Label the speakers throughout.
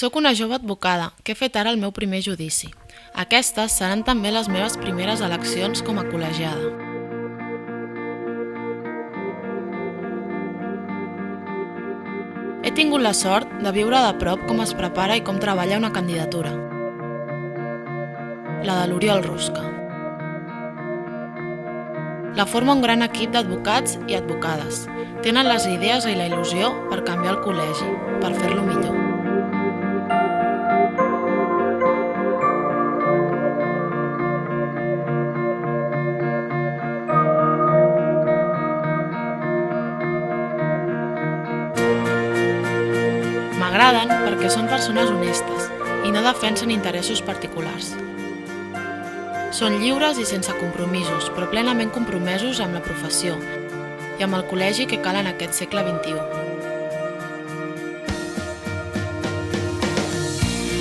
Speaker 1: Soc una jove advocada que he fet ara el meu primer judici. Aquestes seran també les meves primeres eleccions com a col·legiada. He tingut la sort de viure de prop com es prepara i com treballa una candidatura, la de l'Oriol Rusca. La forma un gran equip d'advocats i advocades. Tenen les idees i la il·lusió per canviar el col·legi, per fer-lo millor. M'agraden perquè són persones honestes i no defensen interessos particulars. Són lliures i sense compromisos, però plenament compromesos amb la professió i amb el col·legi que cal en aquest segle XXI.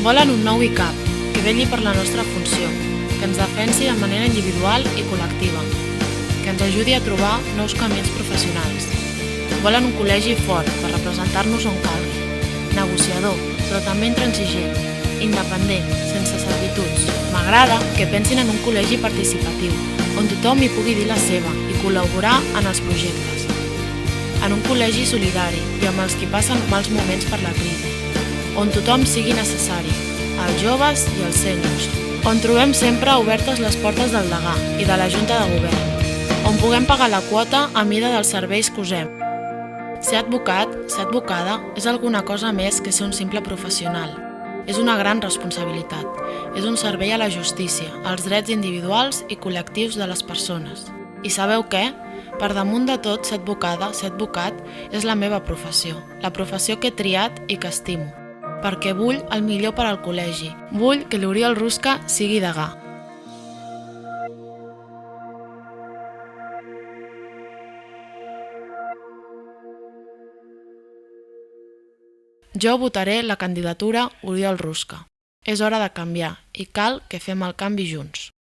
Speaker 1: Volen un nou ICAP, que vetlli per la nostra funció, que ens defensi de manera individual i col·lectiva, que ens ajudi a trobar nous camins professionals. Volen un col·legi fort per representar-nos on calgui, negociador, però també intransigent, independent, sense servituds. M'agrada que pensin en un col·legi participatiu, on tothom hi pugui dir la seva i col·laborar en els projectes. En un col·legi solidari i amb els qui passen mals moments per la crisi, on tothom sigui necessari, els joves i els sèniors, on trobem sempre obertes les portes del degà i de la Junta de Govern, on puguem pagar la quota a mida dels serveis que usem. Ser advocat, ser advocada, és alguna cosa més que ser un simple professional. És una gran responsabilitat. És un servei a la justícia, als drets individuals i col·lectius de les persones. I sabeu què? Per damunt de tot, ser advocada, ser advocat, és la meva professió. La professió que he triat i que estimo. Perquè vull el millor per al col·legi. Vull que l'Oriol Rusca sigui degà. Jo votaré la candidatura Oriol Rusca. És hora de canviar i cal que fem el canvi junts.